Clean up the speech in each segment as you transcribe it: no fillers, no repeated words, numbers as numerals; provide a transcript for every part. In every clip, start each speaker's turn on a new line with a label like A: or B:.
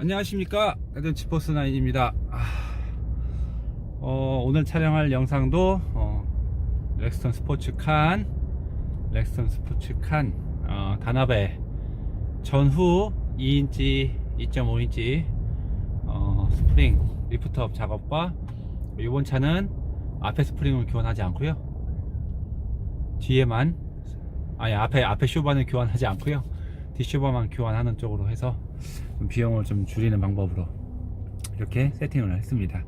A: 안녕하십니까, 레전치포스9입니다. 오늘 촬영할 영상도 렉스턴 스포츠칸 단합의 전후 2인치 2.5인치 스프링 리프트업 작업과 이번 차는 앞에 스프링을 교환하지 않고요, 뒤에만 앞에 쇼바는 교환하지 않고요, 뒷쇼바만 교환하는 쪽으로 해서 비용을 좀 줄이는 방법으로 이렇게 세팅을 했습니다.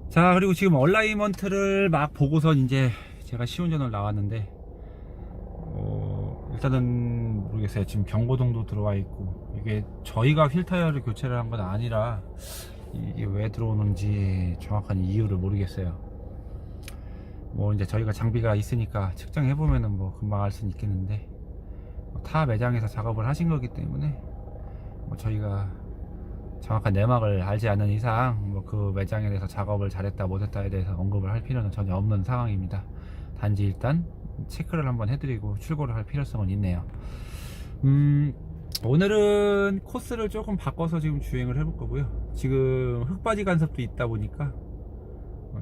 A: 자, 그리고 지금 얼라이먼트를 막 보고선 이제 제가 시운전을 나왔는데 일단은 모르겠어요. 지금 경고등도 들어와 있고, 이게 저희가 휠 타이어를 교체를 한 건 아니라 이게 왜 들어오는지 정확한 이유를 모르겠어요. 뭐 이제 저희가 장비가 있으니까 측정해 보면은 뭐 금방 알 수는 있겠는데, 타 매장에서 작업을 하신 거기 때문에 뭐 저희가 정확한 내막을 알지 않는 이상 뭐 그 매장에 대해서 작업을 잘했다 못했다에 대해서 언급을 할 필요는 전혀 없는 상황입니다. 단지 일단 체크를 한번 해드리고 출고를 할 필요성은 있네요. 오늘은 코스를 조금 바꿔서 지금 주행을 해볼 거고요. 지금 흙바지 간섭도 있다 보니까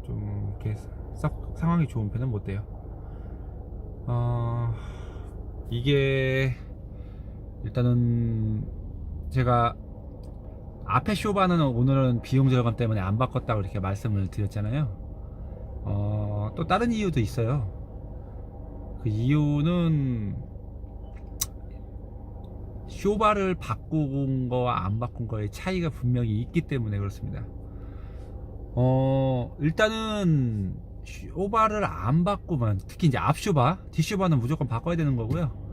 A: 좀 이렇게 썩 상황이 좋은 편은 못 돼요. 이게 일단은 제가 앞에 쇼바는 오늘은 비용 절감 때문에 안 바꿨다고 이렇게 말씀을 드렸잖아요. 또 다른 이유도 있어요. 그 이유는 쇼바를 바꾼 거와 안 바꾼 거의 차이가 분명히 있기 때문에 그렇습니다. 일단은 쇼바를 안 바꾸면, 특히 이제 앞쇼바, 뒷쇼바는 무조건 바꿔야 되는 거고요.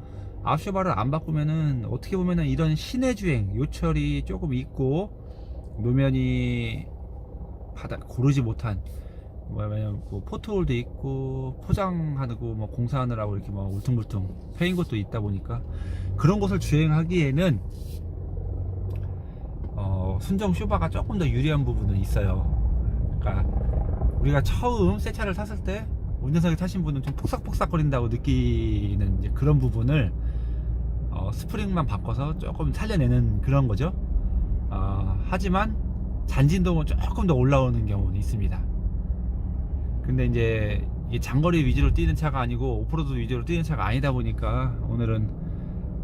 A: 앞쇼바를 안 바꾸면은 어떻게 보면은 이런 시내 주행 요철이 조금 있고, 노면이 고르지 못한 뭐냐면 뭐 포트홀도 있고 포장하고 뭐 공사하느라고 이렇게 뭐 울퉁불퉁 패인 것도 있다 보니까 그런 곳을 주행하기에는 순정 쇼바가 조금 더 유리한 부분은 있어요. 그러니까 우리가 처음 새 차를 탔을 때 운전석에 타신 분은 좀 폭삭폭삭거린다고 느끼는 이제 그런 부분을 스프링만 바꿔서 조금 살려내는 그런 거죠. 하지만 잔진동은 조금 더 올라오는 경우는 있습니다. 근데 이제 이 장거리 위주로 뛰는 차가 아니고 오프로드 위주로 뛰는 차가 아니다 보니까 오늘은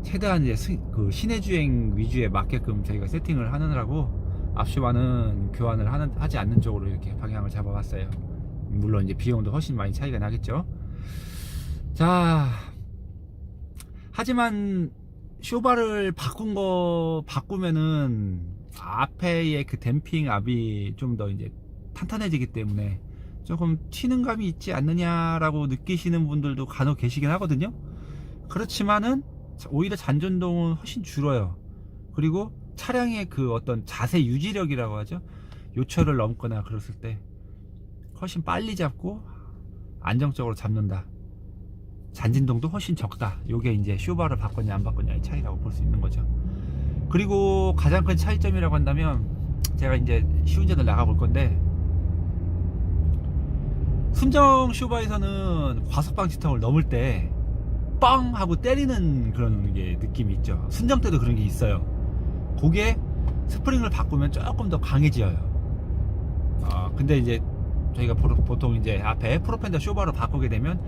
A: 최대한 이제 그 시내 주행 위주에 맞게끔 저희가 세팅을 하느라고 앞쇼바는 교환을 하지 않는 쪽으로 이렇게 방향을 잡아봤어요. 물론 이제 비용도 훨씬 많이 차이가 나겠죠. 자, 하지만 쇼바를 바꾸면은 앞에의 그 댐핑 압이 좀 더 이제 탄탄해지기 때문에 조금 튀는 감이 있지 않느냐라고 느끼시는 분들도 간혹 계시긴 하거든요. 그렇지만은 오히려 잔전동은 훨씬 줄어요. 그리고 차량의 그 어떤 자세 유지력이라고 하죠, 요철을 넘거나 그랬을 때 훨씬 빨리 잡고 안정적으로 잡는다. 잔진동도 훨씬 적다. 요게 이제 쇼바를 바꿨냐 안 바꿨냐의 차이라고 볼 수 있는 거죠. 그리고 가장 큰 차이점이라고 한다면, 제가 이제 시운전을 나가 볼 건데, 순정 쇼바에서는 과속방지턱을 넘을 때 뻥 하고 때리는 그런 게 느낌이 있죠. 순정 때도 그런 게 있어요. 그게 스프링을 바꾸면 조금 더 강해져요. 근데 이제 저희가 보통 이제 앞에 프로펜더 쇼바로 바꾸게 되면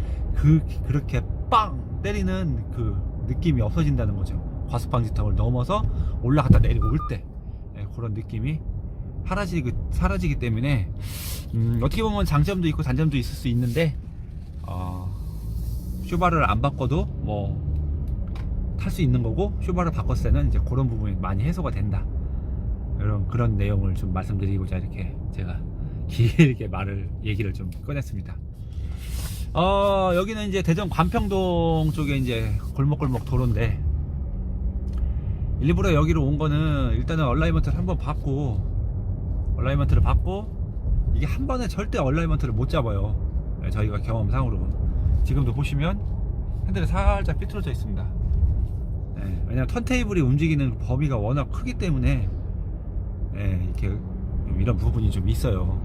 A: 그렇게 빵 때리는 그 느낌이 없어진다는 거죠. 과속방지턱을 넘어서 올라갔다 내리고 올 때 그런 느낌이 사라지기 때문에 어떻게 보면 장점도 있고 단점도 있을 수 있는데, 쇼바를 안 바꿔도 뭐 탈 수 있는 거고, 쇼바를 바꿨을 때는 이제 그런 부분이 많이 해소가 된다. 그런 내용을 좀 말씀드리고자 이렇게 제가 길게 얘기를 좀 꺼냈습니다. 여기는 이제 대전 관평동 쪽에 이제 골목골목 도로인데, 일부러 여기로 온 거는 일단은 얼라이먼트를 한번 얼라이먼트를 받고 이게 한 번에 절대 얼라이먼트를 못 잡아요. 저희가 경험상으로 지금도 보시면 핸들이 살짝 삐뚤어져 있습니다. 왜냐면 턴테이블이 움직이는 범위가 워낙 크기 때문에 이렇게 이런 부분이 좀 있어요.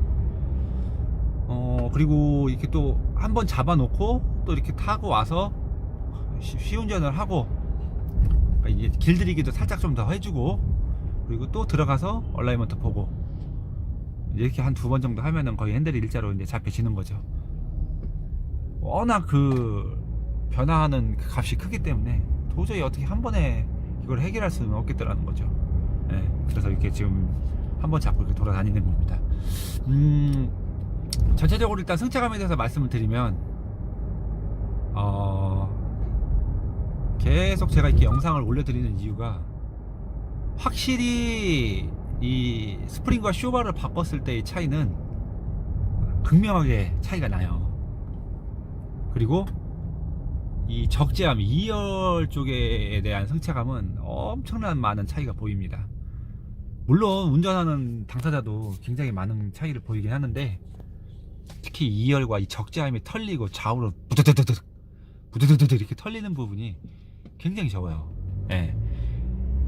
A: 그리고 이렇게 또 한번 잡아놓고 또 이렇게 타고 와서 시운전을 하고, 이게 길들이기도 살짝 좀 더 해주고, 그리고 또 들어가서 얼라이먼트 보고, 이렇게 한 2번 정도 하면은 거의 핸들이 일자로 이제 잡혀지는 거죠. 워낙 그 변화하는 그 값이 크기 때문에 도저히 어떻게 한 번에 이걸 해결할 수는 없겠더라는 거죠. 예, 그래서 이렇게 지금 한 번 잡고 이렇게 돌아다니는 겁니다. 전체적으로 일단 승차감에 대해서 말씀을 드리면, 계속 제가 이렇게 영상을 올려드리는 이유가, 확실히 이 스프링과 쇼바를 바꿨을 때의 차이는 극명하게 차이가 나요. 그리고 이 적재함 2열 쪽에 대한 승차감은 엄청난 많은 차이가 보입니다. 물론 운전하는 당사자도 굉장히 많은 차이를 보이긴 하는데, 특히 2열과 이 적재함이 털리고 좌우로 부드드드드 이렇게 털리는 부분이 굉장히 적어요. 예.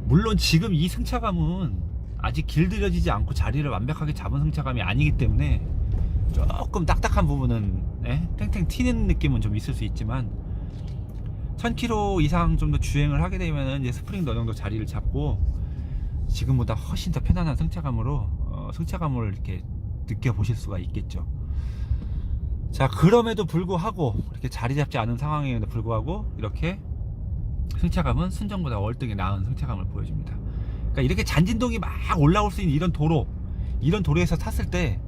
A: 물론 지금 이 승차감은 아직 길들여지지 않고 자리를 완벽하게 잡은 승차감이 아니기 때문에 조금 딱딱한 부분은 탱탱 튀는 느낌은 좀 있을 수 있지만, 1000km 이상 좀 더 주행을 하게 되면 이제 스프링도 어느 정도 자리를 잡고 지금보다 훨씬 더 편안한 승차감으로 승차감을 이렇게 느껴보실 수가 있겠죠. 자, 그럼에도 불구하고 이렇게 자리 잡지 않은 상황에도 불구하고 이렇게 승차감은 순정보다 월등히 나은 승차감을 보여줍니다. 그러니까 이렇게 잔진동이 막 올라올 수 있는 이런 도로에서 탔을 때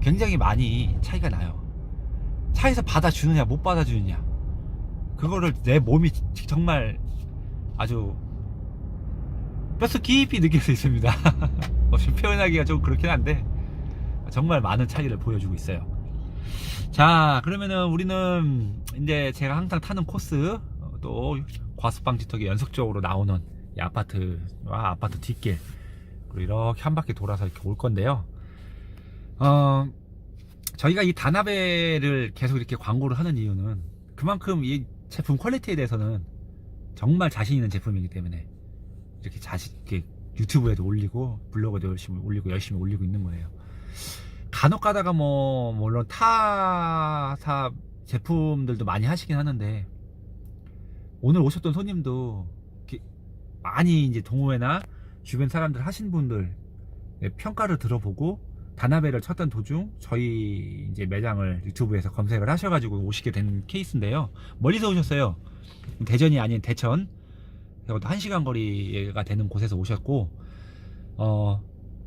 A: 굉장히 많이 차이가 나요. 차에서 받아주느냐 못 받아주느냐, 그거를 내 몸이 정말 아주 뼛속 깊이 느낄 수 있습니다. 좀 표현하기가 좀 그렇긴 한데 정말 많은 차이를 보여주고 있어요. 자, 그러면은 우리는 이제 제가 항상 타는 코스, 또 과습방지턱이 연속적으로 나오는 이 아파트와 아파트 뒷길, 그리고 이렇게 한 바퀴 돌아서 이렇게 올 건데요. 저희가 이 다나베를 계속 이렇게 광고를 하는 이유는 그만큼 이 제품 퀄리티에 대해서는 정말 자신 있는 제품이기 때문에 이렇게 유튜브에도 올리고 블로그에도 열심히 올리고 있는 거예요. 간혹 가다가 물론 타사 제품들도 많이 하시긴 하는데, 오늘 오셨던 손님도 많이 이제 동호회나 주변 사람들 하신 분들 평가를 들어보고 다나베를 찾던 도중 저희 이제 매장을 유튜브에서 검색을 하셔가지고 오시게 된 케이스인데요. 멀리서 오셨어요. 대전이 아닌 대천, 이것도 1시간 거리가 되는 곳에서 오셨고,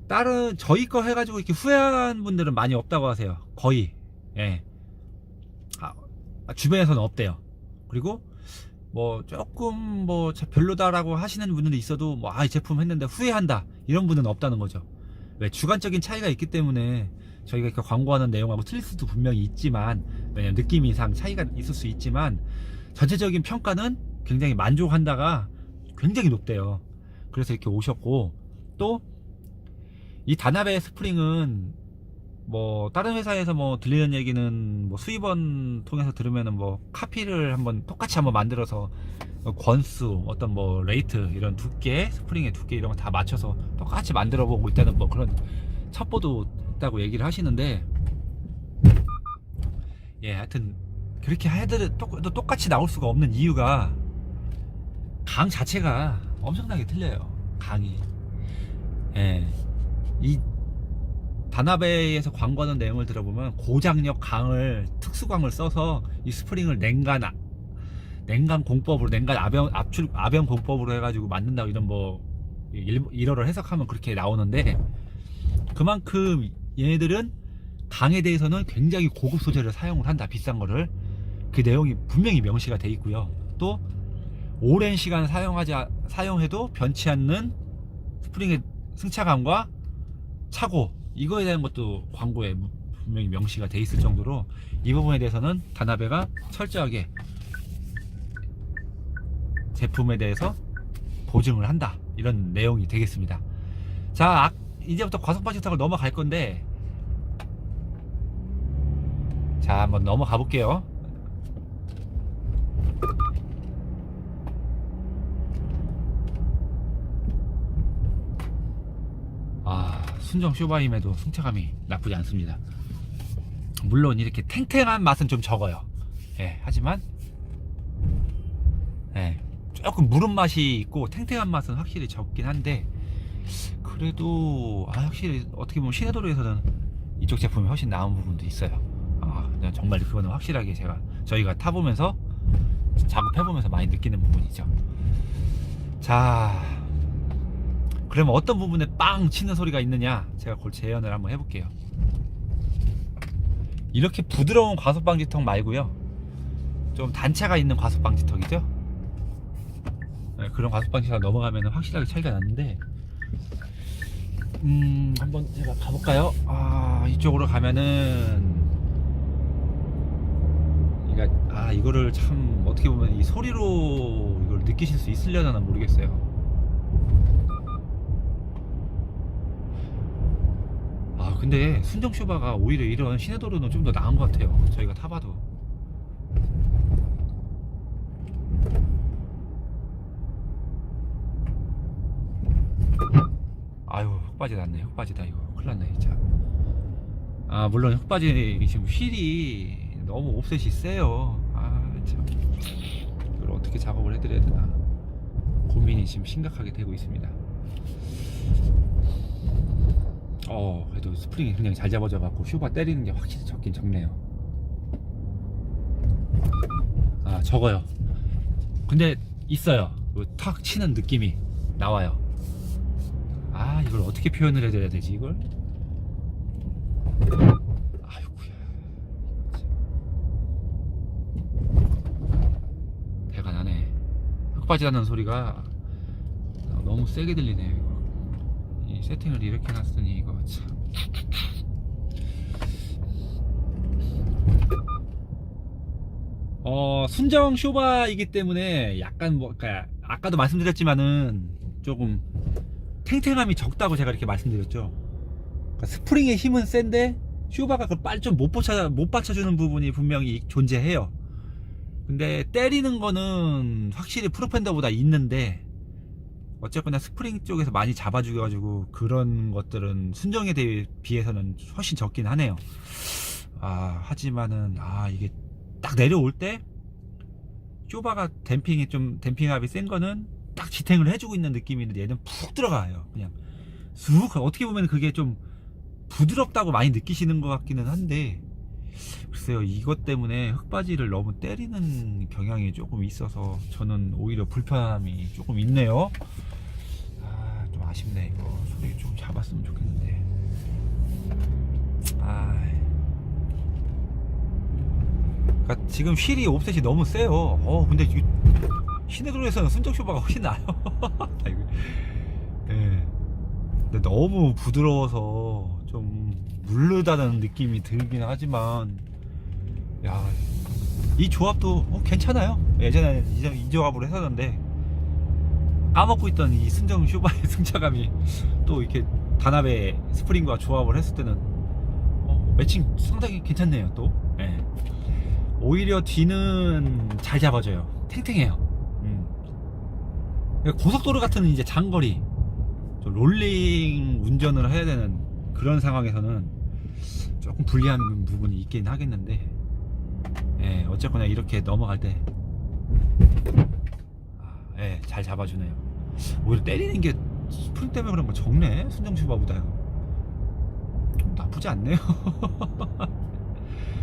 A: 다른 저희 거 해가지고 이렇게 후회한 분들은 많이 없다고 하세요. 거의. 예. 주변에서는 없대요. 그리고 조금 별로다라고 하시는 분들이 있어도 이 제품 했는데 후회한다, 이런 분은 없다는 거죠. 왜? 주관적인 차이가 있기 때문에 저희가 이렇게 광고하는 내용하고 틀릴 수도 분명히 있지만, 왜냐면 느낌이상 차이가 있을 수 있지만 전체적인 평가는 굉장히 만족한다가 굉장히 높대요. 그래서 이렇게 오셨고, 또 이 다나베 스프링은 다른 회사에서 들리는 얘기는 수입원 통해서 들으면은 카피를 똑같이 한번 만들어서 권수, 어떤 레이트, 이런 두께, 스프링의 두께 이런 거 다 맞춰서 똑같이 만들어 보고 있다는 그런 첩보도 있다고 얘기를 하시는데, 예, 하여튼 그렇게 해도 똑같이 나올 수가 없는 이유가 강 자체가 엄청나게 틀려요. 강이. 예. 이 다나베에서 광고하는 내용을 들어보면 고장력 특수광을 써서 이 스프링을 냉간 공법으로, 냉간 압연 공법으로 해가지고 만든다고, 이런 일어를 해석하면 그렇게 나오는데, 그만큼 얘네들은 강에 대해서는 굉장히 고급 소재를 사용을 한다, 비싼 거를. 그 내용이 분명히 명시가 돼 있고요. 또 오랜 시간 사용해도 변치 않는 스프링의 승차감과 차고, 이거에 대한 것도 광고에 분명히 명시가 돼 있을 정도로 이 부분에 대해서는 다나베가 철저하게 제품에 대해서 보증을 한다, 이런 내용이 되겠습니다. 자, 이제부터 과속방지턱을 넘어갈 건데, 자, 한번 넘어가 볼게요. 순정 쇼바임에도 승차감이 나쁘지 않습니다. 물론 이렇게 탱탱한 맛은 좀 적어요. 예, 하지만 조금 무른 맛이 있고 탱탱한 맛은 확실히 적긴 한데, 그래도 확실히 어떻게 보면 시내도로에서는 이쪽 제품이 훨씬 나은 부분도 있어요. 정말 그거는 확실하게 저희가 타보면서 작업해보면서 많이 느끼는 부분이죠. 자, 그러면 어떤 부분에 빵 치는 소리가 있느냐, 제가 그걸 재현을 한번 해볼게요. 이렇게 부드러운 과속방지턱 말고요, 좀 단차가 있는 과속방지턱이죠. 네, 그런 과속방지턱 넘어가면 확실하게 차이가 나는데, 한번 제가 가볼까요? 이쪽으로 가면은 이거를 참 어떻게 보면 이 소리로 이걸 느끼실 수 있으려나 모르겠어요. 근데 순정 쇼바가 오히려 이런 시내도로는 좀 더 나은 것 같아요. 저희가 타봐도. 흙바지 났네. 흙바지다 이거. 큰일 났네 진짜. 물론 흙바지 지금 휠이 너무 옵셋이 세요. 참, 이걸 어떻게 작업을 해드려야 되나 고민이 지금 심각하게 되고 있습니다. 그래도 스프링이 굉장히 잘 잡아져 갖고 쇼바 때리는 게 확실히 적긴 적네요. 적어요. 근데 있어요. 탁 치는 느낌이 나와요. 이걸 어떻게 표현을 해드려야 되지 이걸? 대가 나네. 흙바지 나는 소리가 너무 세게 들리네요. 이거. 이 세팅을 이렇게 놨으니 이거 참. 순정 쇼바이기 때문에 약간 아까도 말씀드렸지만은 조금 탱탱함이 적다고 제가 이렇게 말씀드렸죠. 그러니까 스프링의 힘은 센데 쇼바가 그걸 빨리 좀 못 받쳐주는 부분이 분명히 존재해요. 근데 때리는 거는 확실히 프로펜더보다 있는데, 어쨌거나 스프링 쪽에서 많이 잡아주셔가지고 그런 것들은 순정에 비해서는 훨씬 적긴 하네요. 하지만은 이게 딱 내려올 때 쇼바가 댐핑압이 센 거는 딱 지탱을 해주고 있는 느낌이 있는데, 얘는 푹 들어가요. 그냥 쑥. 어떻게 보면 그게 좀 부드럽다고 많이 느끼시는 것 같기는 한데, 글쎄요, 이것 때문에 흙바지를 너무 때리는 경향이 조금 있어서 저는 오히려 불편함이 조금 있네요. 좀 아쉽네. 이거 소리 좀 잡았으면 좋겠는데. 그러니까 지금 휠이 옵셋이 너무 세요. 근데 시내도로에서는 순정 쇼바가 훨씬 나아요. 예. 근데 너무 부드러워서 좀 물르다는 느낌이 들긴 하지만, 이 조합도 괜찮아요. 예전에 이 조합으로 했었는데 까먹고 있던 이 순정 쇼바의 승차감이 또 이렇게 단합의 스프링과 조합을 했을 때는 매칭 상당히 괜찮네요. 또 오히려 뒤는 잘 잡아줘요. 탱탱해요. 고속도로 같은 이제 장거리 롤링 운전을 해야 되는 그런 상황에서는 조금 불리한 부분이 있긴 하겠는데, 어쨌거나 이렇게 넘어갈 때 잘 잡아주네요. 오히려 때리는 게 스프링 때문에 그런 거 적네, 순정 슈바보다요. 좀 나쁘지 않네요.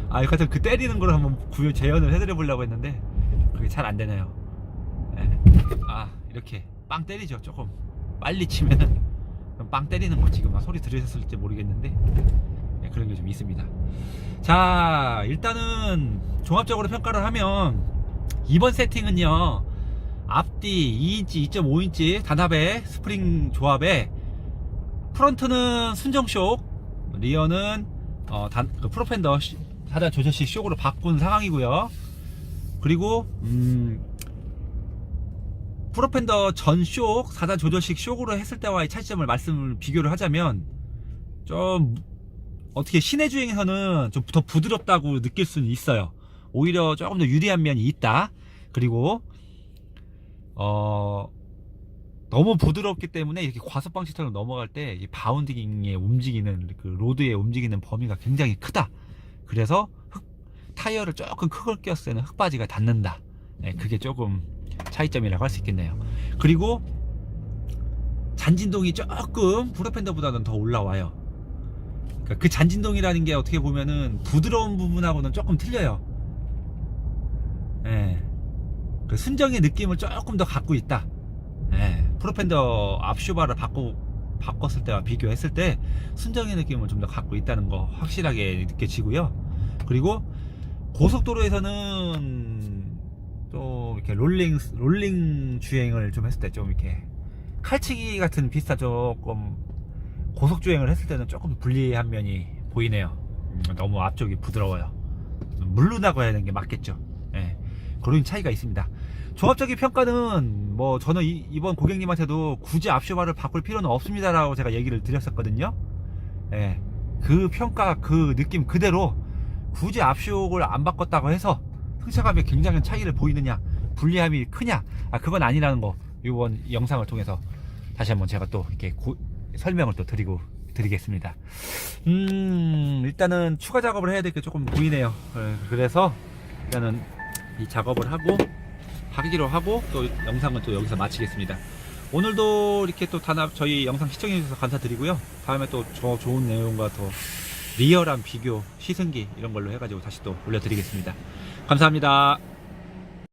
A: 하여튼 그 때리는 걸 한번 재현을 해드려 보려고 했는데 그게 잘 안 되네요. 이렇게 빵 때리죠. 조금 빨리 치면은 빵 때리는 거, 지금 소리 들으셨을지 모르겠는데 그런 게 좀 있습니다. 자, 일단은 종합적으로 평가를 하면 이번 세팅은요, 앞뒤 2인치 2.5인치 단합의 스프링 조합에 프론트는 순정쇼크, 리어는 프로펜더 4단 조절식 쇼크로 바꾼 상황이고요. 그리고 프로펜더 전 쇼크 4단 조절식 쇼크로 했을 때와의 차이점을 비교를 하자면, 좀 어떻게 시내 주행에서는 좀 더 부드럽다고 느낄 수는 있어요. 오히려 조금 더 유리한 면이 있다. 그리고 너무 부드럽기 때문에 이렇게 과속방지턱을 넘어갈 때 이 바운딩에 움직이는 그 로드에 움직이는 범위가 굉장히 크다. 그래서 타이어를 조금 크게 꼈을 때는 흙바지가 닿는다. 그게 조금 차이점이라고 할 수 있겠네요. 그리고 잔진동이 조금 프로펜더보다는 더 올라와요. 그러니까 그 잔진동이라는 게 어떻게 보면은 부드러운 부분하고는 조금 틀려요. 예. 그 순정의 느낌을 조금 더 갖고 있다. 예. 프로펜더 앞슈바를 바꿨을 때와 비교했을 때 순정의 느낌을 좀 더 갖고 있다는 거 확실하게 느껴지고요. 그리고 고속도로에서는 또 이렇게 롤링 주행을 좀 했을 때 좀 이렇게 칼치기 같은 비슷한 조금 고속 주행을 했을 때는 조금 불리한 면이 보이네요. 너무 앞쪽이 부드러워요. 물르다고 해야 되는 게 맞겠죠. 예. 그런 차이가 있습니다. 종합적인 평가는 뭐 저는 이번 고객님한테도 굳이 앞슈바를 바꿀 필요는 없습니다라고 제가 얘기를 드렸었거든요. 예. 그 평가 그 느낌 그대로 굳이 앞슈를 안 바꿨다고 해서 승차감에 굉장한 차이를 보이느냐, 불리함이 크냐, 그건 아니라는 거 이번 영상을 통해서 다시 한번 제가 또 이렇게 설명을 또 드리겠습니다. 일단은 추가 작업을 해야 될 게 조금 보이네요. 그래서 일단은 이 작업을 하기로 하고 또 영상은 또 여기서 마치겠습니다. 오늘도 이렇게 또 저희 영상 시청해 주셔서 감사드리고요. 다음에 또 저 좋은 내용과 더 리얼한 비교, 시승기 이런 걸로 해가지고 다시 또 올려드리겠습니다. 감사합니다.